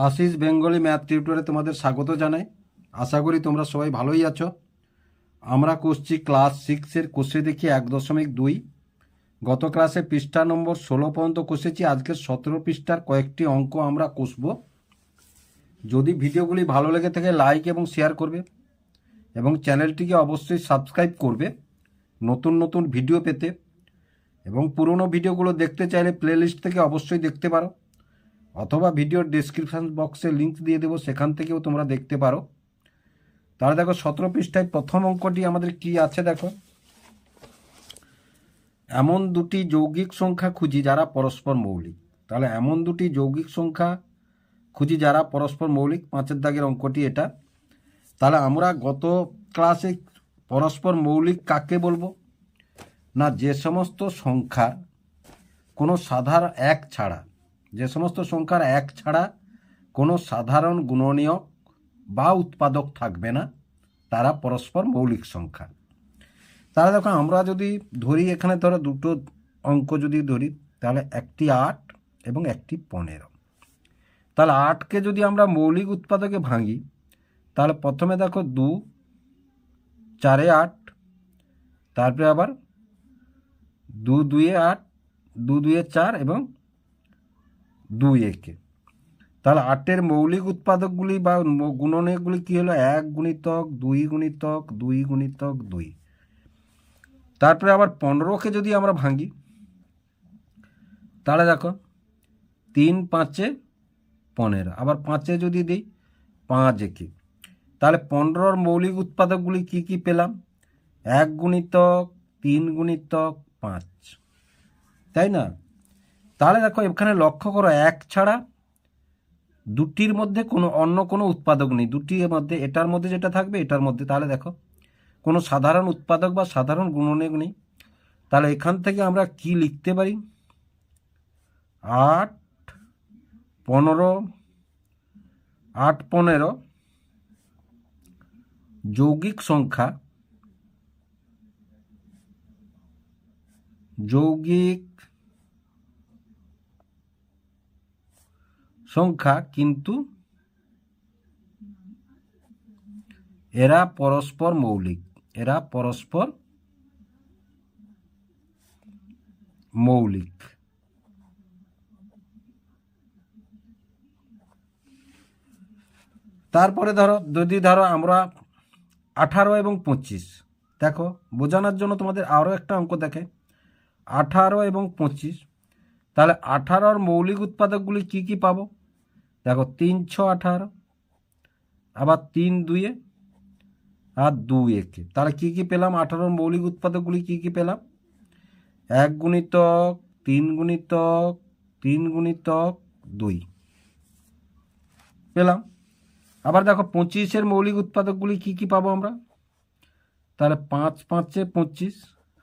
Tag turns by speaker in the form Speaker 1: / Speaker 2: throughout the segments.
Speaker 1: Ashis Bengali math টিউটরে তোমাদের স্বাগত জানাই। আশা করি তোমরা সবাই ভালোই আছো। আমরা করছি ক্লাস 6-এর কোষে দেখি 1.2। গত ক্লাসে পৃষ্ঠা নম্বর 16 পর্যন্ত কষেছি। আজকে 17 পৃষ্ঠার কয়েকটি অঙ্ক আমরা কষব। যদি ভিডিওগুলি ভালো লেগে থাকে লাইক এবং শেয়ার করবে এবং চ্যানেলটিকে অবশ্যই সাবস্ক্রাইব করবে নতুন নতুন ভিডিও পেতে। এবং পুরনো ভিডিওগুলো দেখতে চাইলে প্লেলিস্ট থেকে অবশ্যই দেখতে পারো, অথবা ভিডিওর ডেসক্রিপশন বক্সে লিঙ্ক দিয়ে দেবো, সেখান থেকেও তোমরা দেখতে পারো। তাহলে দেখো 17 পৃষ্ঠায় প্রথম অঙ্কটি আমাদের কি আছে দেখো। এমন দুটি যৌগিক সংখ্যা খুঁজি যারা পরস্পর মৌলিক। তাহলে এমন দুটি যৌগিক সংখ্যা খুঁজি যারা পরস্পর মৌলিক, 5-এর দাগের অঙ্কটি এটা। তাহলে আমরা গত ক্লাসে পরস্পর মৌলিক কাকে বলবো না, যে সমস্ত সংখ্যার কোনো সাধারণ এক ছাড়া, যে সমস্ত সংখ্যার এক ছাড়া কোনো সাধারণ গুণনীয়ক বা উৎপাদক থাকবে না, তারা পরস্পর মৌলিক সংখ্যা। তাহলে দেখো আমরা যদি ধরি, এখানে ধরো দুটো অঙ্ক যদি ধরি, তাহলে একটি 8 এবং একটি 15। তাহলে 8কে যদি আমরা মৌলিক উৎপাদকে ভাঙি, তাহলে প্রথমে দেখো 2 4 8, তারপরে আবার 2 2 8, 2 2 4 এবং 2 1। তাহলে 8-এর মৌলিক উৎপাদকগুলি বা গুণনীয়কগুলি কি হলো? 1 গুণিতক 2 গুণিতক 2 গুণিতক 2। তারপরে আবার 15কে যদি আমরা ভাঙি, তাহলে দেখো 3 5 15, আবার 5-এ যদি দিই 5 1। তাহলে 15-র মৌলিক উৎপাদকগুলি কি কি পেলাম? 1 গুণিতক 3 গুণিতক 5, তাই না? তাহলে দেখো এখানে লক্ষ্য করো, 1 ছাড়া দুটির মধ্যে অন্য কোনো উৎপাদক নেই। দুটির মধ্যে এটার মধ্যে যেটা থাকবে এটার মধ্যে, তাহলে দেখো কোনো সাধারণ উৎপাদক বা সাধারণ গুণনীয়ক নেই। তাহলে এখান থেকে আমরা কি লিখতে পারি? 8 15 যৌগিক সংখ্যা কিন্তু এরা পরস্পর মৌলিক। তারপরে যদি ধরো আমরা 18 এবং 25, দেখো বোঝানোর জন্য তোমাদের আরও একটা অঙ্ক দেখে, 18 এবং 25। তাহলে 18-র মৌলিক উৎপাদকগুলি কি কি পাবো? দেখো 3 6 18, আবার 3 2 আর 2 1। তাহলে কি কি পেলাম? 18-র মৌলিক উৎপাদকগুলি কি কি পেলাম? 1 গুণিতক 3 গুণিতক 3 গুণিতক 2 পেলাম। আবার দেখো 25-এর মৌলিক উৎপাদকগুলি কি কি পাবো আমরা? তাহলে 5 5 25,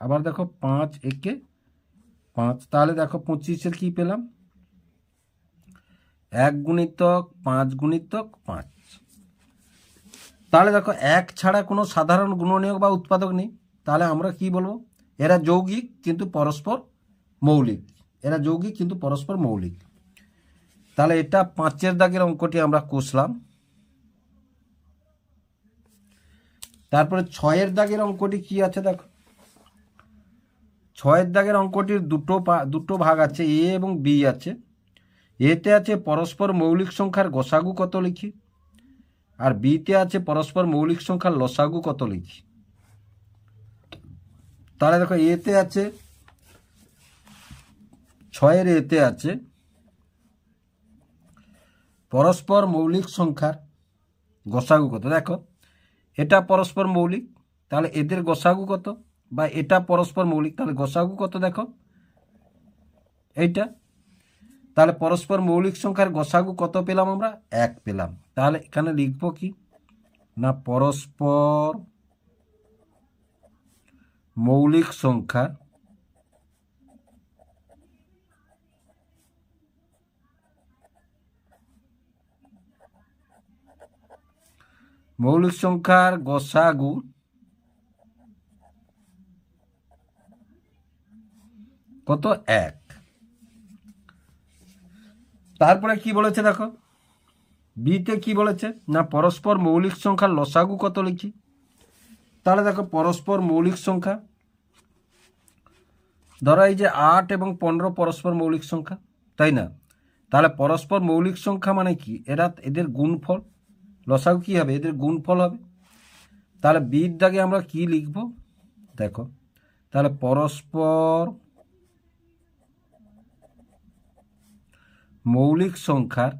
Speaker 1: আবার দেখো 5 1 5। তাহলে দেখো 25-এর কি পেলাম? 1 গুণিতক 5 গুণিতক 5। তাহলে দেখো 1 ছাড়া কোনো সাধারণ গুণনীয়ক বা উৎপাদক নেই। তাহলে আমরা কি বলবো? এরা যৌগিক কিন্তু পরস্পর মৌলিক। তাহলে এটা 5-এর দাগের অঙ্কটি আমরা কষলাম। তারপরে 6-এর দাগের অঙ্কটি কি আছে দেখো। 6-এর দাগের অঙ্কটির দুটো ভাগ আছে, এ এবং বি আছে। এতে আছে পরস্পর মৌলিক সংখ্যার গসাগু কত লিখি, আর বিতে আছে পরস্পর মৌলিক সংখ্যার লসাগু কত লিখি। তাহলে দেখো এতে আছে 6-এর এতে আছে পরস্পর মৌলিক সংখ্যার গসাগু কত। দেখো এটা পরস্পর মৌলিক, তাহলে এদের গসাগু কত, বা এটা পরস্পর মৌলিক, তাহলে গসাগু কত দেখো এইটা। তাহলে পরস্পর মৌলিক সংখ্যার গসাগু কত পেলাম আমরা? 1 পেলাম। তাহলে এখানে লিখবো কি না, পরস্পর মৌলিক সংখ্যার গসাগু কত? 1। তারপরে কি বলেছে দেখো, বিতে কি বলেছে না পরস্পর মৌলিক সংখ্যার লসাগু কত লিখি। তাহলে দেখো পরস্পর মৌলিক সংখ্যা, ধরো এই যে 8 এবং 15 পরস্পর মৌলিক সংখ্যা, তাই না? তাহলে পরস্পর মৌলিক সংখ্যা মানে কি, এদের গুণফল, লসাগু কি হবে, এদের গুণফল হবে। তাহলে বির দাগে আমরা কি লিখব দেখো, তাহলে পরস্পর মৌলিক সংখ্যার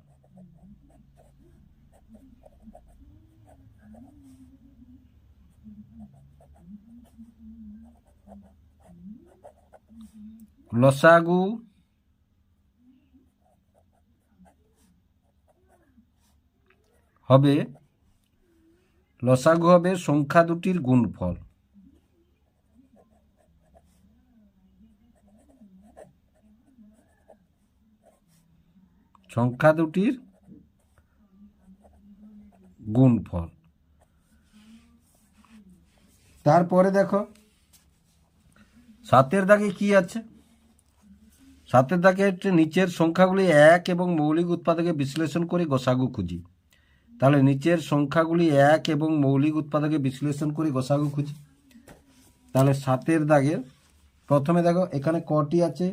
Speaker 1: লসাগু হবে সংখ্যা দুটির গুণফল। সংখ্যা দুটির গুণফল। তারপরে দেখো 7 দাগে কি আছে, 7 দাগে নিচের সংখ্যাগুলি এক এবং মৌলিক উৎপাদকে বিশ্লেষণ করে গসাগু খুঁজি। তাহলে নিচের সংখ্যাগুলি এক এবং মৌলিক উৎপাদকে বিশ্লেষণ করে গসাগু খুঁজি। তাহলে 7 দাগের প্রথমে দেখো এখানে কটি আছে,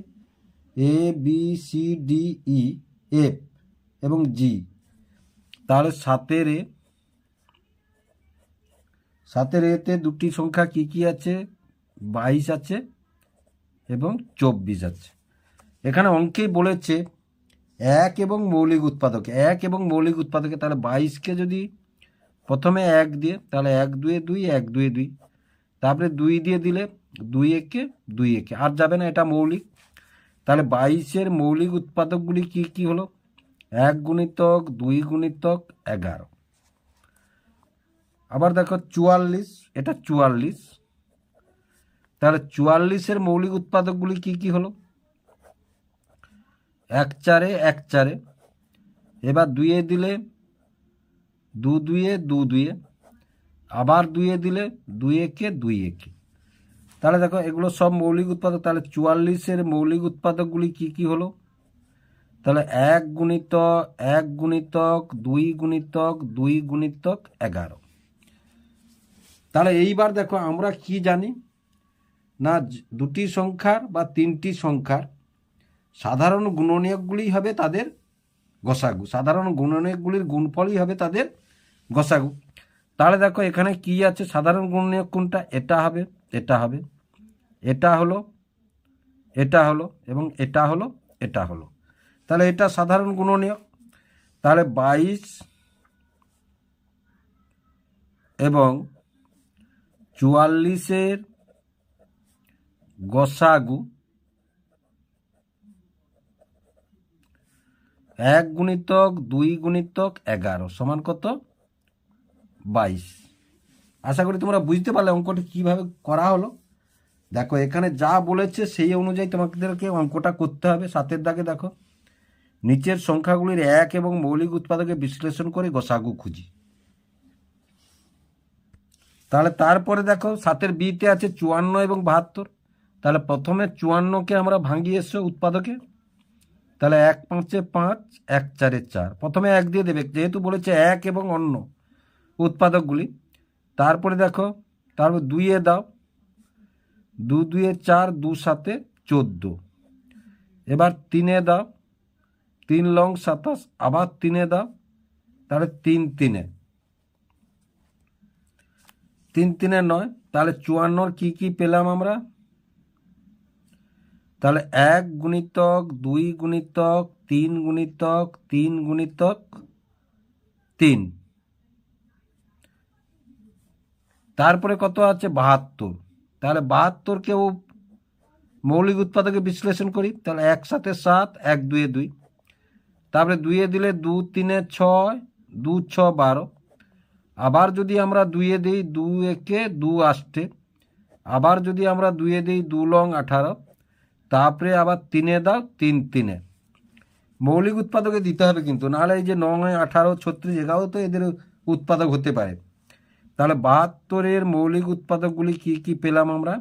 Speaker 1: A B C D E F এবং জি। তাহলে 7 এতে দুটি সংখ্যা কি কি আছে, 22 আছে এবং 24 আছে। এখানে অঙ্কেই বলেছে এক এবং মৌলিক উৎপাদকে, তাহলে 22কে যদি প্রথমে 1 দিয়ে, তাহলে 1 2 2 1 2 2, তারপরে 2 দিয়ে দিলে 2 1 2 1, আর যাবে না, এটা মৌলিক। তাহলে 22-এর মৌলিক উৎপাদকগুলি কি কি হলো, 1 গুণিতক 2 গুণিতক 11। আবার দেখো 44, এটা 44। তাহলে 44-এর মৌলিক উৎপাদকগুলি কি কি হলো, 1 4 1 4, এবার 2 দিলে 2 2 2 2, আবার 2 দিলে 2 1 2 1। তাহলে দেখো এগুলো সব মৌলিক উৎপাদক। তাহলে 44-এর মৌলিক উৎপাদকগুলি কি কি হলো, তাহলে 1 গুণিতক 2 গুণিতক 2 গুণিতক 11। তাহলে এইবার দেখো আমরা কি জানি না, দুটি সংখ্যার বা তিনটি সংখ্যার সাধারণ গুণনীয়কগুলি হবে তাদের গসাগু, সাধারণ গুণনীয়কগুলির গুণফলই হবে তাদের গসাগু। তাহলে দেখো এখানে কি আছে, সাধারণ গুণনীয়ক কোনটা, এটা হবে, এটা হবে, এটা হলো, এটা হলো এবং এটা হলো, এটা হলো। তাহলে এটা সাধারণ গুণনীয়ক। তাহলে 22 এবং 44-এর গসাগু 1 গুণিতক 2 গুণিতক 11 সমান কত, 22। আশা করি তোমরা বুঝতে পারলে অঙ্কটি কিভাবে করা হলো। দেখো এখানে যা বলেছে সেই অনুযায়ী তোমাদেরকে অঙ্কটা করতে হবে। 7 দাগে দেখো নিচের সংখ্যাগুলির এক এবং মৌলিক উৎপাদকে বিশ্লেষণ করে গসাগু খুঁজি। তাহলে তারপরে দেখো 7 বিতে আছে 54 এবং 72। তাহলে প্রথমে 54কে আমরা ভাঙিয়ে এসো উৎপাদকে, তাহলে 1 5 5 1 4 4, প্রথমে 1 দিয়ে দেবে যেহেতু বলেছে এক এবং অন্য উৎপাদকগুলি। তারপরে দেখো তারপর 2 দাও, 2 2 4 2 7 14, এবার 3 দাও, 3 লং 27, আবার 3 দাও, তাহলে 3 3 9। তাহলে 54 কি কি পেলাম আমরা, তাহলে 1 গুণিতক 2 গুণিতক 3 গুণিতক 3 গুণিতক 3, তারপরে কত আছে 72। তাহলে 72কেও মৌলিক উৎপাদকে বিশ্লেষণ করি, তাহলে 1 7 7 1 2 2, তারপরে 2 দিলে 2 3 6 2 6 12, আবার যদি আমরা 2 দিই 2 1 2 8, আবার যদি আমরা 2 দিই 2 লং 18, তারপরে আবার 3 দাও 3 3। মৌলিক উৎপাদকে দিতে হবে কিন্তু, নাহলে এই যে 9 18 36 এগাও তো এদের উৎপাদক হতে পারে। তাহলে 72-এর মৌলিক উৎপাদকগুলি কি কি পেলাম আমরা,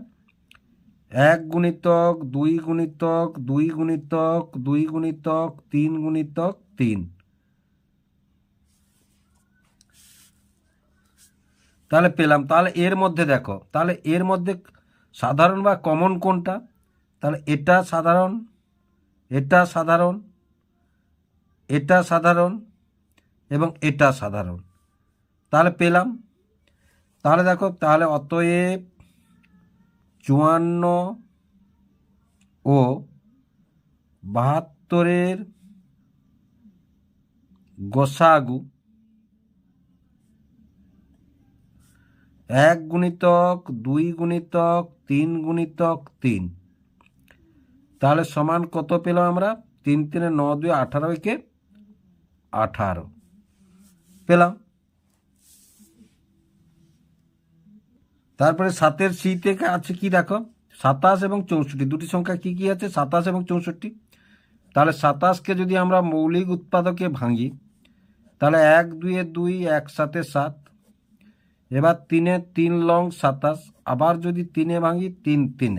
Speaker 1: 1 গুণিতক 2 গুণিতক 2 গুণিতক 2 গুণিতক 3 গুণিতক 3, তাহলে পেলাম। তাহলে এর মধ্যে দেখো, তাহলে এর মধ্যে সাধারণ বা কমন কোনটা? তাহলে এটা সাধারণ, এটা সাধারণ, এটা সাধারণ এবং এটা সাধারণ। তাহলে পেলাম। তাহলে দেখো, তাহলে অতএব 54 ও 72 গসাগু 1 গুণিতক 2 গুণিতক 3 গুণিতক 3, তাহলে সমান কত পেলাম আমরা? 3 3 9 2 18, একে 18 পেলাম। তারপরে 7-এর সি থেকে আছে কি দেখো, 27 এবং 64, দুটি সংখ্যা কি কি আছে? 27 এবং 64। তাহলে 27কে যদি আমরা মৌলিক উৎপাদকে ভাঙি, তাহলে 1 2 2, 1 7 7, এবার 3 3 লং 27, আবার যদি 3 ভাঙি 3 3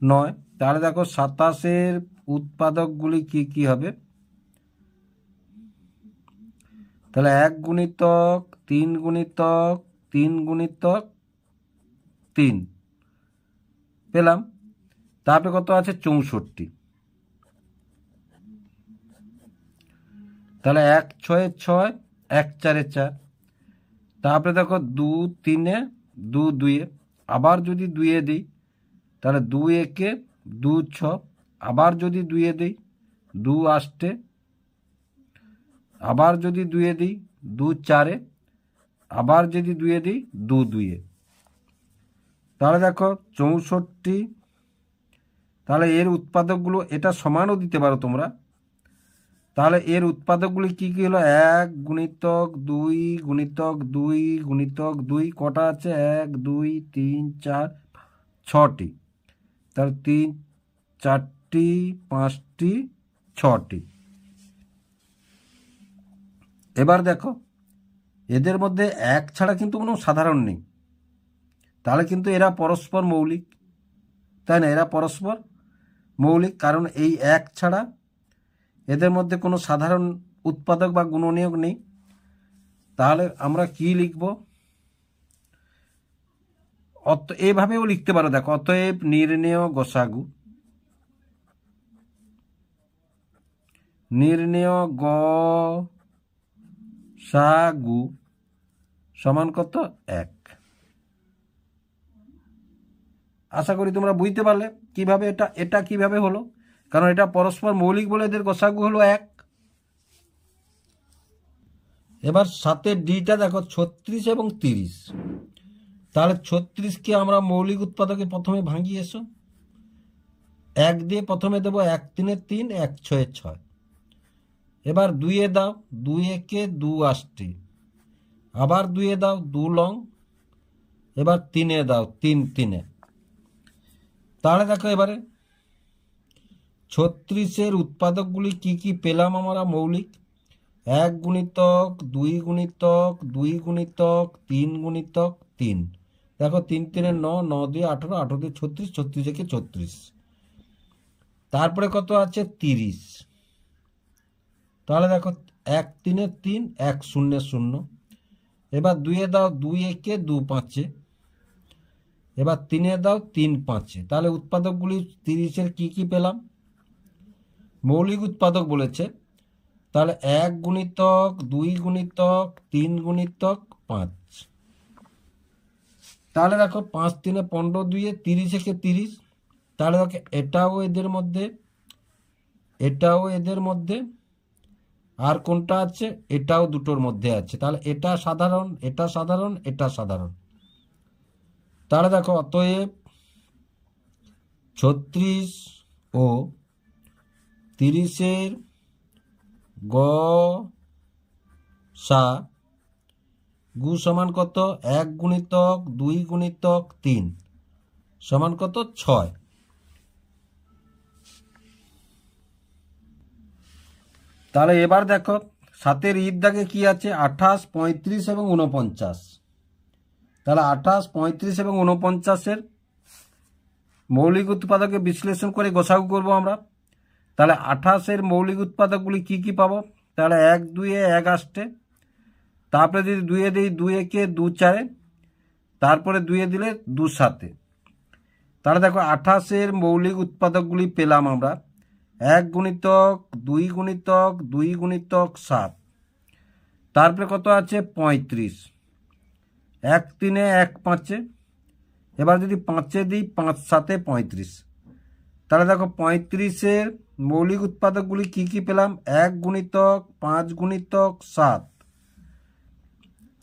Speaker 1: 9। তাহলে দেখো 27-এর উৎপাদকগুলি কি কি হবে? তাহলে 1 গুণিতক 3 গুণিতক 3 গুণিতক 3 পেলাম। তারপরে কত আছে? 64। তাহলে 1 6 6, 1 4 4। তারপরে দেখো 2 3 2 2, আবার যদি 2 দিই তাহলে 2 1 2 6, আবার যদি 2 দিই 2 8, আবার যদি 2 দিই 2 4, আবার যদি 2 দিই 2 2। তাহলে দেখো 64। তাহলে এর উৎপাদকগুলো, এটা সমানও দিতে পারো তোমরা। তাহলে এর উৎপাদকগুলি কি কি হলো? 1 গুণিতক 2 গুণিতক 2 গুণিতক 2, কটা আছে? 1 2 3 4 6টি। তাহলে 3 4টি 5টি 6টি। এবার দেখো, এদের মধ্যে 1 ছাড়া কিন্তু কোনো সাধারণ নেই। তাহলে কিন্তু এরা পরস্পর মৌলিক, তাই না? এরা পরস্পর মৌলিক, কারণ এই 1 ছাড়া এদের মধ্যে কোনো সাধারণ উৎপাদক বা গুণনীয়ক নেই। তাহলে আমরা কি লিখব? এভাবেও লিখতে পারো, দেখো, অতএব নির্ণেয় গসাগু, নির্ণেয় গসাগু সমান কত? 1। আশা করি তোমরা বুঝতে পারলে কিভাবে এটা কিভাবে হলো, কারণ এটা পরস্পর মৌলিক বলে এদের গসাগু হলো 1। এবার 7-এর ডিটা দেখো, 36 এবং 30। তাহলে 36কে আমরা মৌলিক উৎপাদকে প্রথমে ভাঙি। এসো 1 দিয়ে প্রথমে দেবো, 1 3 3, 1 6 6। এবার 2 দাও, 2 1 2 8, আবার 2 দাও 2 লং, এবার 3 দাও 3 3। তাহলে দেখো এবারে 36-এর উৎপাদকগুলি কি কি পেলাম আমরা মৌলিক? 1 গুণিতক 2 গুণিতক 2 গুণিতক 3 গুণিতক 3। দেখো 3 3 9, 9 2 18, 18 2 36, 36 একে 34। তারপরে কত আছে? 30। তাহলে দেখো 1 3 3, 1 0 0। এবার 2 দাও 2 1 2 5, এবার 3 দাও 3 5। তাহলে উৎপাদকগুলি 30-এর কি কি পেলাম? মৌলিক উৎপাদক বলেছে। তাহলে 1 গুণিতক 2 গুণিতক 3 গুণিতক 5। তাহলে দেখো 5 3 15, 2 30 একে 30। তাহলে দেখো এটাও এদের মধ্যে, এটাও এদের মধ্যে, আর কোনটা আছে? এটাও দুটোর মধ্যে আছে। তাহলে এটা সাধারণ, এটা সাধারণ, এটা সাধারণ। তাহলে দেখো অতএব 36 ও 30-এর গসাগু সমান কত? 1 গুণিতক 2 গুণিতক 3 সমান কত? 6। তাহলে এবার দেখো 7-এর ঈদ দাগে কি আছে? 28 35 এবং 49। তাহলে 28 35 এবং 49-এর মৌলিক উৎপাদকে বিশ্লেষণ করে গসাগু করব আমরা। তাহলে 28-এর মৌলিক উৎপাদকগুলি কি কি পাবো? তাহলে 1 2 1 আসছে, তারপরে যদি 2 দিই 2 একে 2 4, তারপরে 2 দিলে 2 7। তাহলে দেখো 28-এর মৌলিক উৎপাদকগুলি পেলাম আমরা 1 গুণিতক 2 গুণিতক 2 গুণিতক 7। তারপরে কত আছে 35, 1 3 1 5। এবার যদি 5-এ দিই 5 7 35। তাহলে দেখো 35-এর মৌলিক উৎপাদকগুলি কি কি পেলাম 1 গুণিতক 5 গুণিতক 7।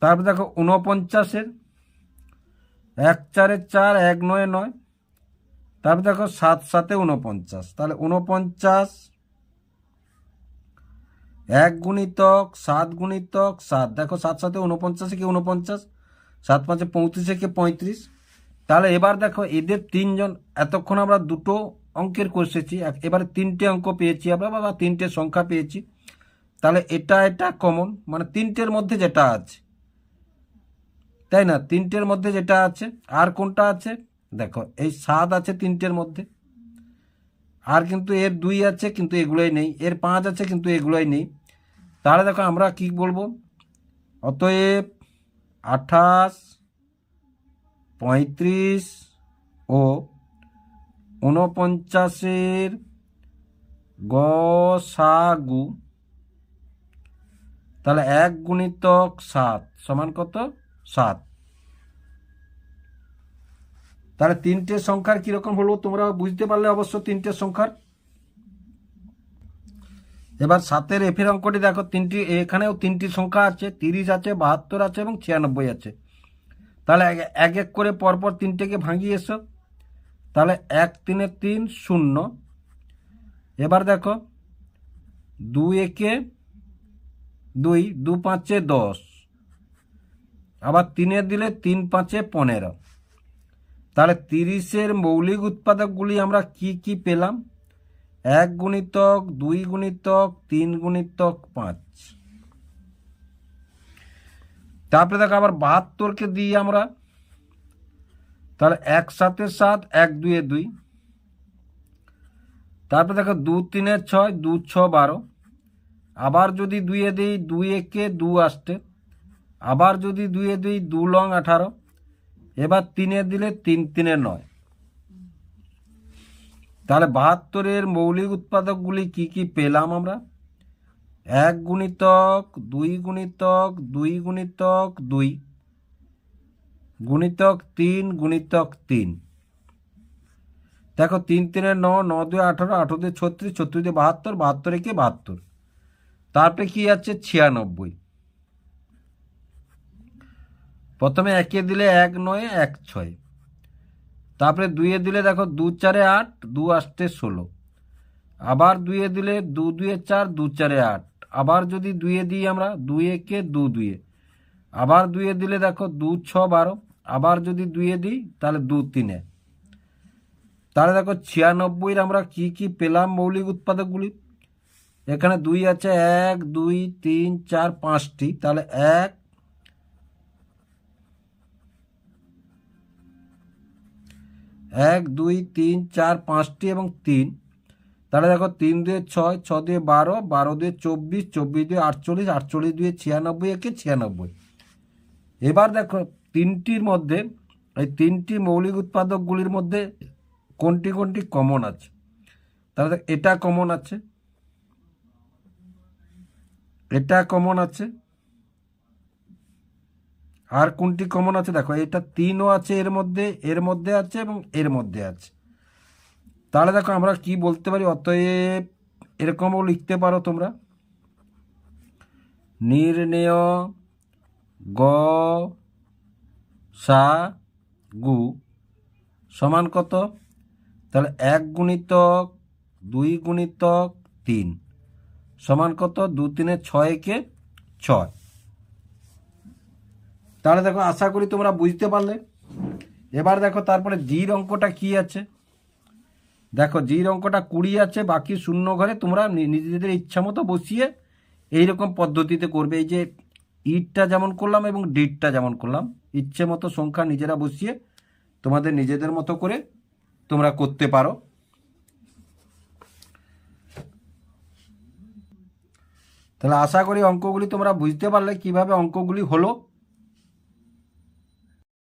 Speaker 1: তারপরে দেখো 49-এর 1 4 4 1 9 9। তারপরে দেখো 7 7 49। তাহলে 49 1 গুণিতক 7 গুণিতক 7। দেখো 7 7 49 কে 49, 7 5 35 কে 35। তাহলে এবার দেখো এদের তিনজন, এতক্ষণ আমরা দুটো অঙ্কের কষেছি, এবারে 3টে অঙ্ক পেয়েছি আমরা বা 3টে সংখ্যা পেয়েছি। তাহলে এটা কমন, মানে 3টের মধ্যে যেটা আছে, তাই না? 3টের মধ্যে যেটা আছে। আর কোনটা আছে দেখো, এই 7 আছে 3টের মধ্যে। আর কিন্তু এর 2 আছে কিন্তু এগুলোই নেই, এর 5 আছে কিন্তু এগুলোই নেই। তাহলে দেখো আমরা কি বলবো, অতএব 28, 35 ও 49-এর গসাগু, তাহলে 1 গুণিতক 7 সমান কত 7। তাহলে 3টে সংখ্যার কিরকম হলো তোমরা বুঝতে পারলে অবশ্য 3টে সংখ্যার। এবার 7-এর এফের অঙ্কটি দেখো, এখানেও 3টি সংখ্যা আছে, 30 আছে, 72 আছে এবং 96 আছে। তাহলে এক এক করে পরপর 3টেকে ভাঙিয়ে এসো। তাহলে 1 3 3 0। এবার দেখো 2 একে 2, 2 5 10। আবার 3 দিলে 3 5 15। তাহলে 30-এর মৌলিক উৎপাদকগুলি আমরা কি কি পেলাম 1 গুণিতক 2 গুণিতক 3 গুণিতক 5। তারপরে দেখো আবার 72-কে দিই আমরা, তাহলে 1 7 7 1 2 2। তারপরে দেখো 2 3 6 2 6 12। আবার যদি 2 দিই 2 একে 2 আসতে। আবার যদি 2 দিই 2 লং 18। এবার 3 দিলে 3 3 9। তাহলে 72-এর মৌলিক উৎপাদকগুলি কি কি পেলাম আমরা 1 গুণিতক 2 গুণিতক 2 গুণিতক 2 গুণিতক 3 গুণিতক 3। দেখো 3 3 9, 9 2 18, 18 2 36, 36 2 72, 72 একে 72। তারপরে কি আছে 96। প্রথমে 1 দিলে 1 9 1 6। তারপরে 2 দিলে দেখো 2 4 8, 2 আসতে 16। আবার 2 দিলে 2 2 4, 2 4 8। আবার যদি 2 দিই আমরা 2 একে 2 2। আবার 2 দিলে দেখো 2 6 12। আবার যদি 2 দিই তাহলে 2 3। তাহলে দেখো 96-এর আমরা কি কি পেলাম মৌলিক উৎপাদকগুলি। এখানে 2 আছে 1 2 3 4 5টি। তাহলে 1 1 2 3 4 5টি এবং 3। তাহলে দেখো 3 2 6, 6 2 12, 12 2 24, 24 2 48, 48 2 96 একে 96। এবার দেখো 3টির মধ্যে, এই 3টি মৌলিক উৎপাদকগুলির মধ্যে কোনটি কোনটি কমন আছে। তাহলে এটা কমন আছে, এটা কমন আছে, আর কোনটি কমন আছে দেখো এটা 3ও আছে, এর মধ্যে আছে এবং এর মধ্যে আছে। তাহলে দেখো আমরা কি বলতে পারি, অতএব এরকমও লিখতে পারো তোমরা, নির্ণেয় গসাগু সমান কত। তাহলে 1 গুণিতক 2 গুণিতক 3 সমান কত 2 3 6 একে 6। তাহলে দেখো আশা করি তোমরা বুঝতে পারলে। এবার দেখো তারপরে জির অঙ্কটা কি আছে। দেখো জির অঙ্কটা 20 আছে, বাকি শূন্য ঘরে তোমরা নিজেদের ইচ্ছা মতো বসিয়ে এইরকম পদ্ধতিতে করবে। এই যে ইটটা যেমন করলাম এবং ডিটটা যেমন করলাম, ইচ্ছে মতো সংখ্যা নিজেরা বসিয়ে তোমাদের নিজেদের মতো করে তোমরা করতে পারো। তাহলে আশা করি অঙ্কগুলি তোমরা বুঝতে পারলে কিভাবে অঙ্কগুলি হলো।